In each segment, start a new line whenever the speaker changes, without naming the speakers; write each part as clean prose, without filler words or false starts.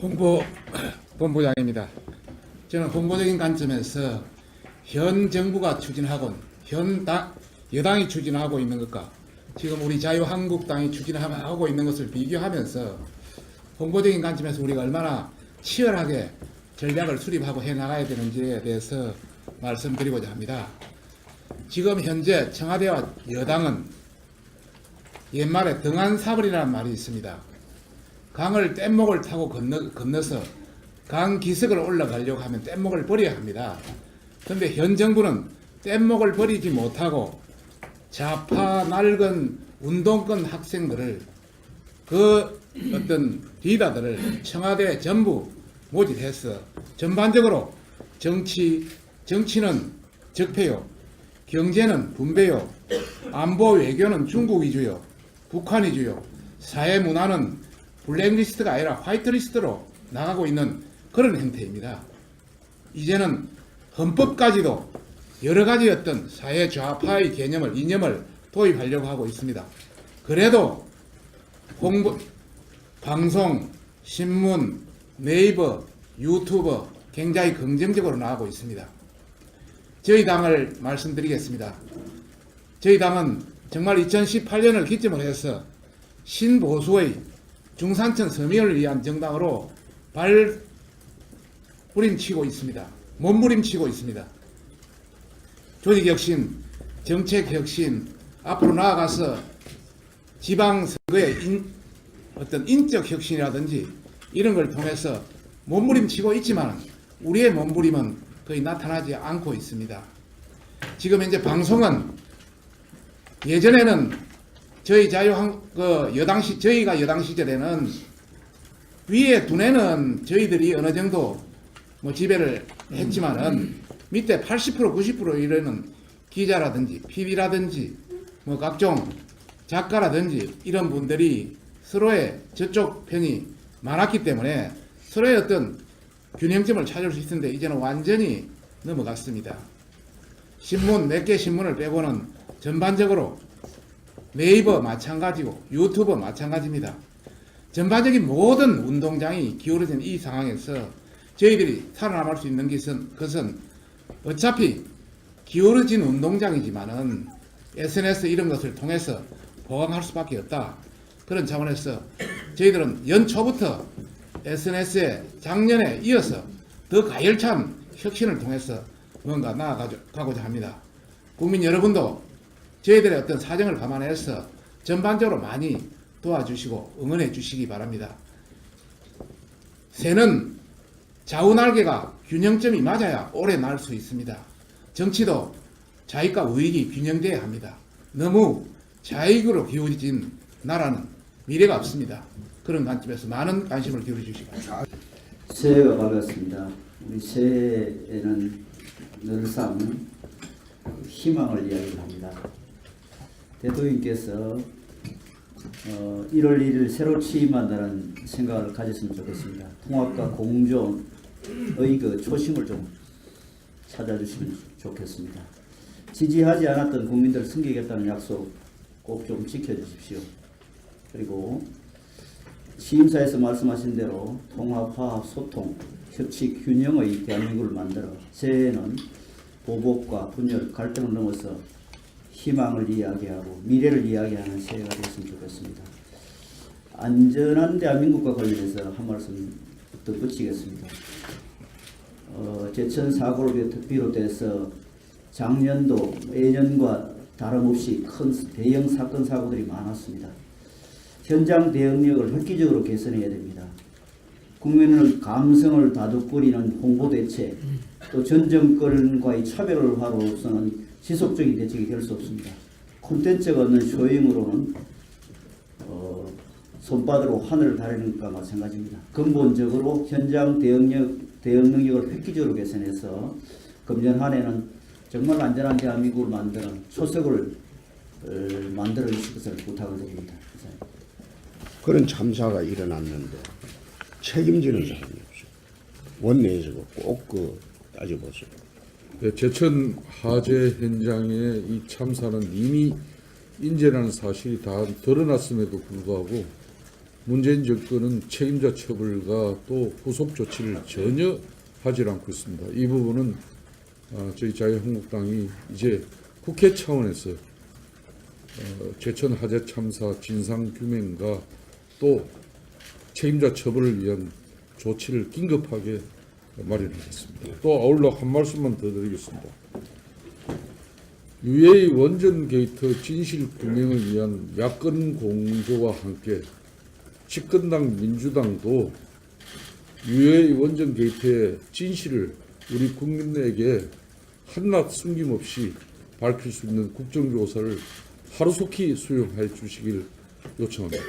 홍보 본부장입니다. 저는 홍보적인 관점에서 현 정부가 추진하고 여당이 추진하고 있는 것과 지금 우리 자유한국당이 추진하고 있는 것을 비교하면서 홍보적인 관점에서 우리가 얼마나 치열하게 전략을 수립하고 해나가야 되는지에 대해서 말씀드리고자 합니다. 지금 현재 청와대와 여당은 옛말에 등한사벌이라는 말이 있습니다. 강을 뗏목을 타고 건너서 강 기슭을 올라가려고 하면 뗏목을 버려야 합니다. 그런데 현 정부는 뗏목을 버리지 못하고 좌파 낡은 운동권 학생들을 그 어떤 리더들을 청와대에 전부 모집해서 전반적으로 정치는 적폐요, 경제는 분배요, 안보 외교는 중국 위주요, 북한 위주요, 사회 문화는 블랙리스트가 아니라 화이트리스트로 나가고 있는 그런 형태입니다. 이제는 헌법까지도 여러 가지 어떤 사회 좌파의 이념을 도입하려고 하고 있습니다. 그래도 방송, 신문, 네이버, 유튜브 굉장히 긍정적으로 나가고 있습니다. 저희 당을 말씀드리겠습니다. 저희 당은 정말 2018년을 기점으로 해서 신보수의 중산층 서민을 위한 정당으로 발부림치고 있습니다. 몸부림치고 있습니다. 조직혁신, 정책혁신, 앞으로 나아가서 지방선거의 어떤 인적 혁신이라든지 이런 걸 통해서 몸부림치고 있지만 우리의 몸부림은 거의 나타나지 않고 있습니다. 지금 현재 방송은 예전에는 저희가 여당 시절에는 위에 두뇌는 저희들이 어느 정도 지배를 했지만은 밑에 80% 90% 이르는 기자라든지 PD라든지 각종 작가라든지 이런 분들이 서로의 저쪽 편이 많았기 때문에 서로의 어떤 균형점을 찾을 수 있었는데 이제는 완전히 넘어갔습니다. 신문 몇 개 신문을 빼고는 전반적으로 네이버 마찬가지고 유튜브 마찬가지입니다. 전반적인 모든 운동장이 기울어진 이 상황에서 저희들이 살아남을 수 있는 것은 어차피 기울어진 운동장이지만은 SNS 이런 것을 통해서 보강할 수밖에 없다. 그런 차원에서 저희들은 연초부터 SNS에 작년에 이어서 더 가열찬 혁신을 통해서 뭔가 나아가고자 합니다. 국민 여러분도 저희들의 어떤 사정을 감안해서 전반적으로 많이 도와주시고 응원해 주시기 바랍니다. 새는 좌우날개가 균형점이 맞아야 오래 날 수 있습니다. 정치도 자익과 우익이 균형돼야 합니다. 너무 자익으로 기울어진 나라는 미래가 없습니다. 그런 관점에서 많은 관심을 기울여 주시기 바랍니다.
새해가 밝았습니다. 우리 새해에는 늘상 희망을 이야기합니다. 대통령께서 1월 1일 새로 취임한다는 생각을 가졌으면 좋겠습니다. 통합과 공존의 그 초심을 좀 찾아주시면 좋겠습니다. 지지하지 않았던 국민들 섬기겠다는 약속 꼭 좀 지켜주십시오. 그리고 취임사에서 말씀하신 대로 통합, 화합, 소통, 협치, 균형의 대한민국을 만들어 새해에는 보복과 분열, 갈등을 넘어서 희망을 이야기하고 미래를 이야기하는 새해가 됐으면 좋겠습니다. 안전한 대한민국과 관련해서 한 말씀 덧붙이겠습니다. 제천 사고를 비롯해서 작년도 예년과 다름없이 큰 대형 사건 사고들이 많았습니다. 현장 대응력을 획기적으로 개선해야 됩니다. 국민의 감성을 다독거리는 홍보 대책, 또 전 정권과의 차별화로서는 지속적인 대책이 될 수 없습니다. 콘텐츠가 없는 쇼잉으로는 손바닥으로 하늘을 가리는 것과 마찬가지입니다. 근본적으로 현장 대응 능력을 획기적으로 개선해서 금년 한 해는 정말 안전한 대한민국을 만드는 초석을 만들어 주실 것을 부탁을 드립니다.
그런 참사가 일어났는데 책임지는 사람이 없어요. 원내에서 꼭 따져보세요.
네, 제천 화재 현장의 이 참사는 이미 인재라는 사실이 다 드러났음에도 불구하고 문재인 정권은 책임자 처벌과 또 후속 조치를 전혀 하지 않고 있습니다. 이 부분은 저희 자유한국당이 이제 국회 차원에서 제천 화재 참사 진상 규명과 또 책임자 처벌을 위한 조치를 긴급하게 마련하겠습니다. 또 아울러 한 말씀만 더 드리겠습니다. UA 원전 게이트 진실 규명을 위한 야권 공조와 함께 집권당 민주당도 UA 원전 게이트의 진실을 우리 국민에게 한낱 숨김없이 밝힐 수 있는 국정조사를 하루속히 수용해 주시길 요청합니다.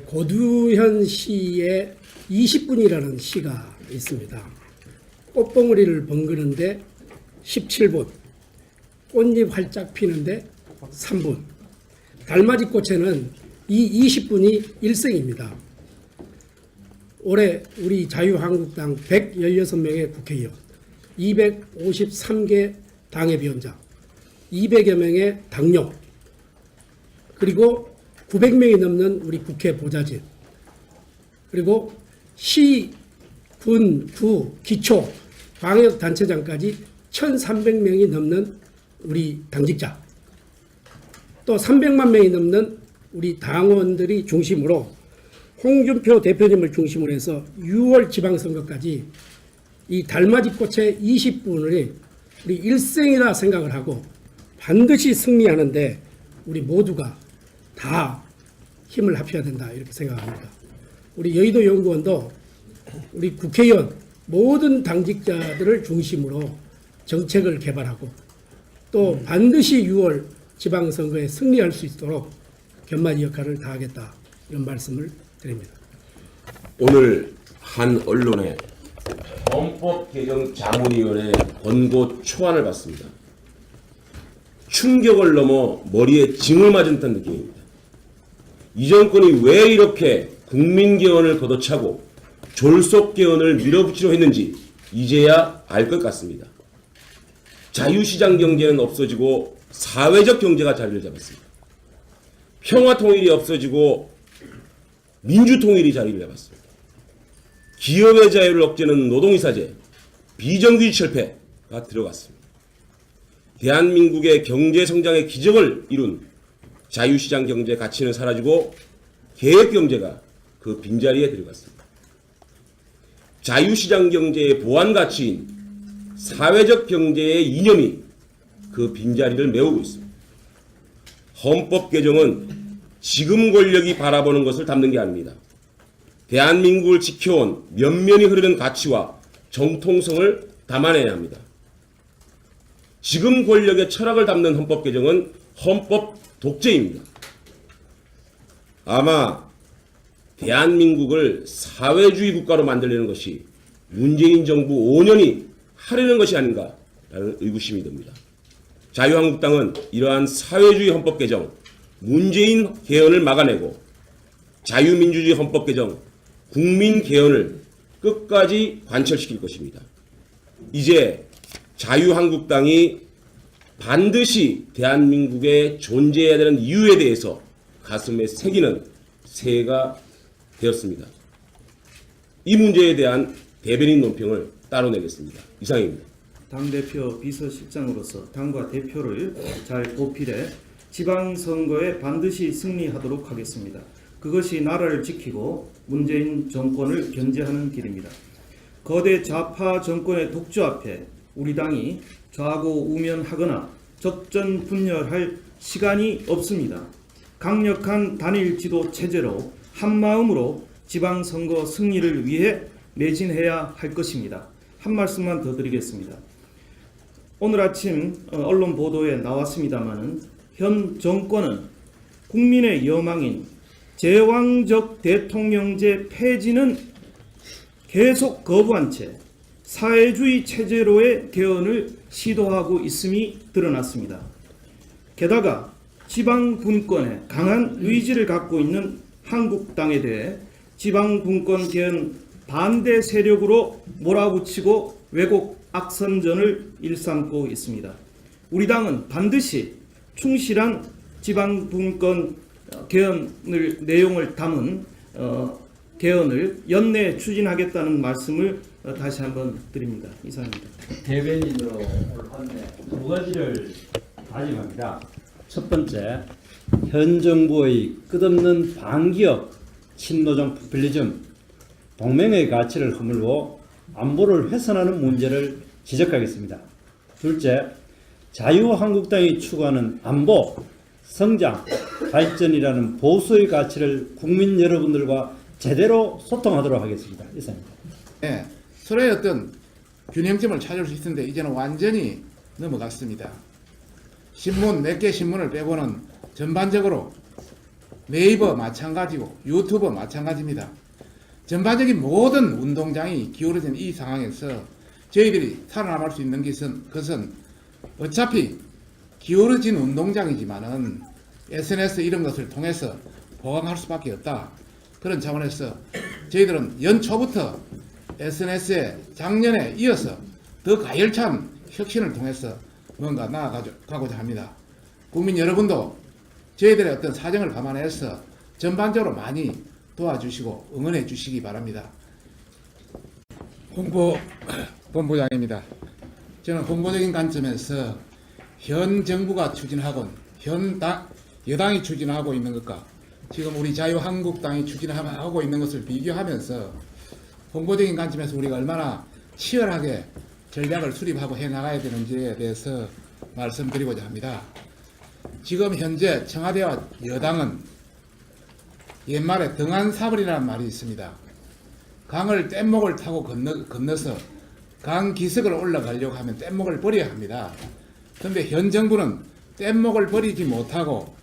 고두현 시의 20분이라는 시가 있습니다. 꽃봉오리를 번그는데 17분, 꽃잎 활짝 피는데 3분. 달맞이 꽃에는 이 20분이 일생입니다. 올해 우리 자유한국당 116명의 국회의원, 253개 당협위원장, 200여 명의 당뇨, 그리고 900명이 넘는 우리 국회 보좌진, 그리고 시, 군, 구, 기초, 방역단체장까지 1,300명이 넘는 우리 당직자, 또 300만 명이 넘는 우리 당원들이 중심으로 홍준표 대표님을 중심으로 해서 6월 지방선거까지 이 달맞이 꽃의 20분을 우리 일생이라 생각을 하고 반드시 승리하는데 우리 모두가 다 힘을 합쳐야 된다 이렇게 생각합니다. 우리 여의도 연구원도 우리 국회의원 모든 당직자들을 중심으로 정책을 개발하고 또 반드시 6월 지방선거에 승리할 수 있도록 견마지 역할을 다하겠다 이런 말씀을 드립니다.
오늘 한 언론에 헌법개정자문위원회 권고 초안을 봤습니다. 충격을 넘어 머리에 징을 맞은 듯한 느낌입니다. 이 정권이 왜 이렇게 국민개헌을 걷어차고 졸속개헌을 밀어붙이려 했는지 이제야 알 것 같습니다. 자유시장 경제는 없어지고 사회적 경제가 자리를 잡았습니다. 평화통일이 없어지고 민주통일이 자리를 잡았습니다. 기업의 자유를 억제는 노동이사제, 비정규직 철폐가 들어갔습니다. 대한민국의 경제성장의 기적을 이룬 자유시장 경제 가치는 사라지고 계획경제가 그 빈자리에 들어갔습니다. 자유시장 경제의 보완가치인 사회적 경제의 이념이 그 빈자리를 메우고 있습니다. 헌법 개정은 지금 권력이 바라보는 것을 담는 게 아닙니다. 대한민국을 지켜온 면면이 흐르는 가치와 정통성을 담아내야 합니다. 지금 권력의 철학을 담는 헌법 개정은 헌법 독재입니다. 아마 대한민국을 사회주의 국가로 만들려는 것이 문재인 정부 5년이 하려는 것이 아닌가라는 의구심이 듭니다. 자유한국당은 이러한 사회주의 헌법 개정, 문재인 개헌을 막아내고 자유민주주의 헌법 개정, 국민 개헌을 끝까지 관철시킬 것입니다. 이제 자유한국당이 반드시 대한민국에 존재해야 되는 이유에 대해서 가슴에 새기는 새해가 되었습니다. 이 문제에 대한 대변인 논평을 따로 내겠습니다. 이상입니다.
당대표 비서실장으로서 당과 대표를 잘 보필해 지방선거에 반드시 승리하도록 하겠습니다. 그것이 나라를 지키고 문재인 정권을 견제하는 길입니다. 거대 좌파 정권의 독주 앞에 우리 당이 좌고우면하거나 적전분열할 시간이 없습니다. 강력한 단일 지도 체제로 한마음으로 지방선거 승리를 위해 매진해야 할 것입니다. 한 말씀만 더 드리겠습니다. 오늘 아침 언론 보도에 나왔습니다마는 현 정권은 국민의 여망인 제왕적 대통령제 폐지는 계속 거부한 채 사회주의 체제로의 개헌을 시도하고 있음이 드러났습니다. 게다가 지방분권에 강한 의지를 갖고 있는 한국당에 대해 지방분권 개헌 반대 세력으로 몰아붙이고 왜곡 악선전을 일삼고 있습니다. 우리 당은 반드시 충실한 지방분권 개헌을 내용을 담은 개헌을 연내 추진하겠다는 말씀을 다시 한번 드립니다. 이상입니다.
대변인으로 올 한해 두 가지를 다짐합니다. 첫 번째, 현 정부의 끝없는 반기업, 친노정 포퓰리즘, 동맹의 가치를 허물고 안보를 훼손하는 문제를 지적하겠습니다. 둘째, 자유한국당이 추구하는 안보, 성장, 발전이라는 보수의 가치를 국민 여러분들과 제대로 소통하도록 하겠습니다. 이상입니다.
네, 서로의 어떤 균형점을 찾을 수 있었는데 이제는 완전히 넘어갔습니다. 신문 몇 개 신문을 빼고는 전반적으로 네이버 마찬가지고 유튜브 마찬가지입니다. 전반적인 모든 운동장이 기울어진 이 상황에서 저희들이 살아남을 수 있는 것은 어차피 기울어진 운동장이지만은 SNS 이런 것을 통해서 보강할 수밖에 없다. 그런 차원에서 저희들은 연초부터 SNS에 작년에 이어서 더 가열찬 혁신을 통해서 뭔가 나아가고자 합니다. 국민 여러분도 저희들의 어떤 사정을 감안해서 전반적으로 많이 도와주시고 응원해 주시기 바랍니다. 홍보본부장입니다. 저는 홍보적인 관점에서 현 정부가 추진하건 여당이 추진하고 있는 것과 지금 우리 자유한국당이 추진하고 있는 것을 비교하면서 홍보적인 관점에서 우리가 얼마나 치열하게 전략을 수립하고 해나가야 되는지에 대해서 말씀드리고자 합니다. 지금 현재 청와대와 여당은 옛말에 등한사벌이라는 말이 있습니다. 강을 뗏목을 타고 건너서 강 기슭을 올라가려고 하면 뗏목을 버려야 합니다. 그런데 현 정부는 뗏목을 버리지 못하고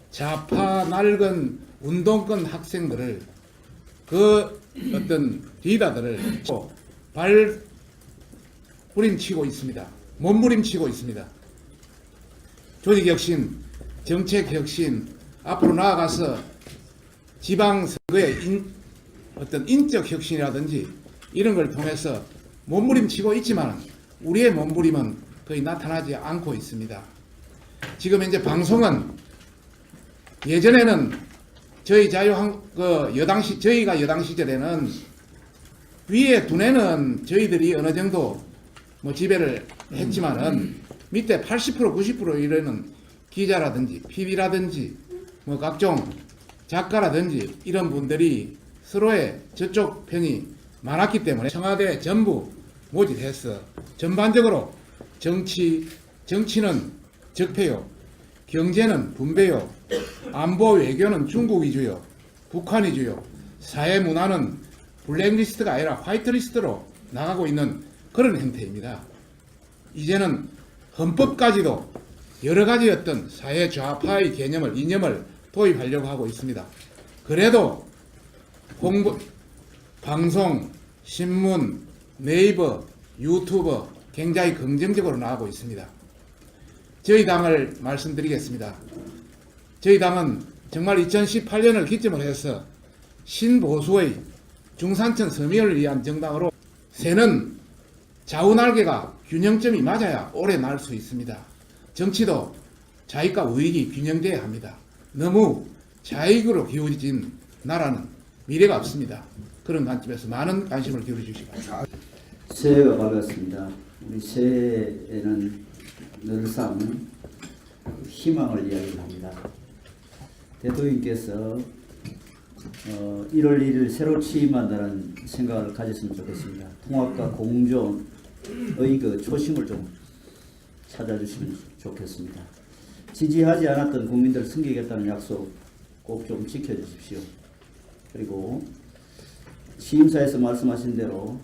좌파 낡은 운동권 학생들을 그 어떤 리더들을 발부림치고 있습니다. 몸부림치고 있습니다. 조직혁신, 정책혁신, 앞으로 나아가서 지방선거의 어떤 인적 혁신이라든지 이런 걸 통해서 몸부림치고 있지만 우리의 몸부림은 거의 나타나지 않고 있습니다. 지금 현재 방송은 예전에는 저희가 여당 시절에는 위에 두뇌는 저희들이 어느 정도 지배를 했지만은 밑에 80% 90% 이르는 기자라든지 PD라든지 각종 작가라든지 이런 분들이 서로의 저쪽 편이 많았기 때문에 청와대 전부 모집해서 전반적으로 정치는 적폐요, 경제는 분배요, 안보 외교는 중국 위주요, 북한 위주요, 사회 문화는 블랙리스트가 아니라 화이트리스트로 나가고 있는 그런 형태입니다. 이제는 헌법까지도 여러 가지 어떤 사회 좌파의 이념을 도입하려고 하고 있습니다. 그래도 방송, 신문, 네이버, 유튜브 굉장히 긍정적으로 나가고 있습니다. 저희 당을 말씀드리겠습니다. 저희 당은 정말 2018년을 기점으로 해서 신보수의 중산층 서민을 위한 정당으로 새는 좌우날개가 균형점이 맞아야 오래 날 수 있습니다. 정치도 자익과 우익이 균형돼야 합니다. 너무 자익으로 기울어진 나라는 미래가 없습니다. 그런 관점에서 많은 관심을 기울여 주시기 바랍니다.
새해가 밝았습니다. 우리 새해에는 늘상 희망을 이야기합니다. 대통령께서 1월 1일 새로 취임한다는 생각을 가졌으면 좋겠습니다. 통합과 공존의 그 초심을 좀 찾아주시면 좋겠습니다. 지지하지 않았던 국민들 섬기겠다는 약속 꼭 좀 지켜주십시오. 그리고 취임사에서 말씀하신 대로